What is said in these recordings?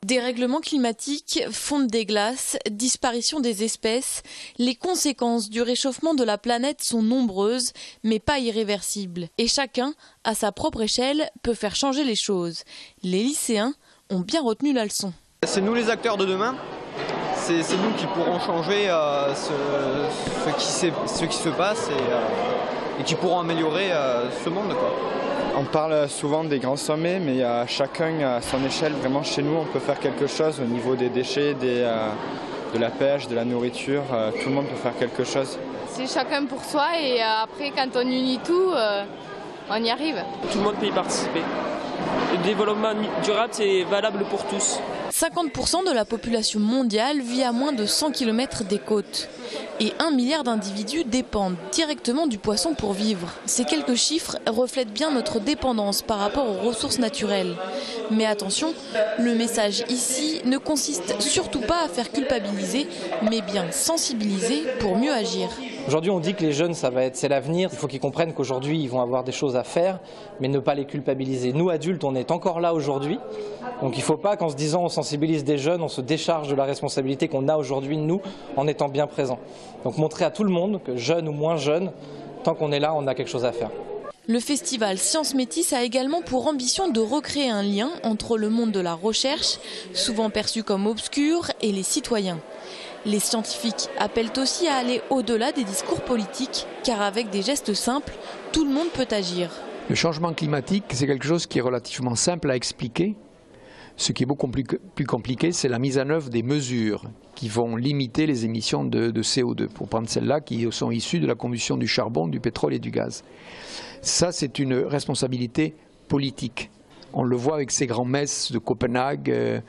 Dérèglement climatique, fonte des glaces, disparition des espèces, les conséquences du réchauffement de la planète sont nombreuses, mais pas irréversibles. Et chacun, à sa propre échelle, peut faire changer les choses. Les lycéens ont bien retenu la leçon. C'est nous les acteurs de demain, c'est nous qui pourrons changer ce qui se passe et qui pourront améliorer ce monde, quoi. On parle souvent des grands sommets, mais chacun à son échelle, vraiment chez nous, on peut faire quelque chose au niveau des déchets, de la pêche, de la nourriture, tout le monde peut faire quelque chose. C'est chacun pour soi et après quand on unit tout, on y arrive. Tout le monde peut y participer. Le développement durable, c'est valable pour tous. 50% de la population mondiale vit à moins de 100 km des côtes. Et 1 milliard d'individus dépendent directement du poisson pour vivre. Ces quelques chiffres reflètent bien notre dépendance par rapport aux ressources naturelles. Mais attention, le message ici ne consiste surtout pas à faire culpabiliser, mais bien sensibiliser pour mieux agir. Aujourd'hui, on dit que les jeunes, c'est l'avenir. Il faut qu'ils comprennent qu'aujourd'hui, ils vont avoir des choses à faire, mais ne pas les culpabiliser. Nous, adultes, on est encore là aujourd'hui. Donc il ne faut pas qu'en se disant on sensibilise des jeunes, on se décharge de la responsabilité qu'on a aujourd'hui, nous, en étant bien présents. Donc montrer à tout le monde que jeunes ou moins jeunes, tant qu'on est là, on a quelque chose à faire. Le festival Sciences Métis a également pour ambition de recréer un lien entre le monde de la recherche, souvent perçu comme obscur, et les citoyens. Les scientifiques appellent aussi à aller au-delà des discours politiques, car avec des gestes simples, tout le monde peut agir. Le changement climatique, c'est quelque chose qui est relativement simple à expliquer. Ce qui est beaucoup plus compliqué, c'est la mise en œuvre des mesures qui vont limiter les émissions de CO2, pour prendre celles-là qui sont issues de la combustion du charbon, du pétrole et du gaz. Ça, c'est une responsabilité politique. On le voit avec ces grands messes de Copenhague,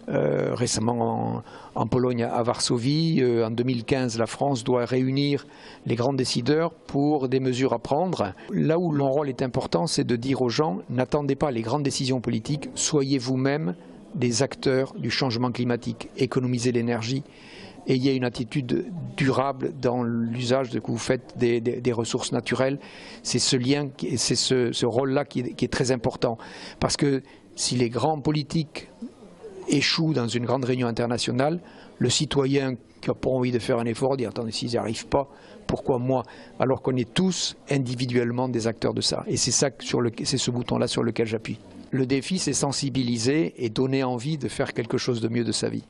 récemment en Pologne à Varsovie. En 2015, la France doit réunir les grands décideurs pour des mesures à prendre. Là où mon rôle est important, c'est de dire aux gens, n'attendez pas les grandes décisions politiques, soyez vous-même des acteurs du changement climatique, économisez l'énergie, ayez une attitude durable dans l'usage que vous faites des ressources naturelles. C'est ce lien, c'est ce rôle-là qui est très important. Parce que si les grands politiques échouent dans une grande réunion internationale, le citoyen qui n'a pas envie de faire un effort dit « attendez, s'ils n'y arrivent pas, pourquoi moi ?» Alors qu'on est tous individuellement des acteurs de ça. Et c'est ce bouton-là sur lequel j'appuie. Le défi, c'est sensibiliser et donner envie de faire quelque chose de mieux de sa vie.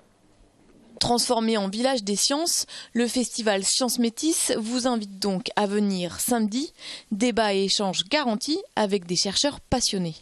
Transformé en village des sciences, le festival Sciences Métis vous invite donc à venir samedi, débat et échanges garantis avec des chercheurs passionnés.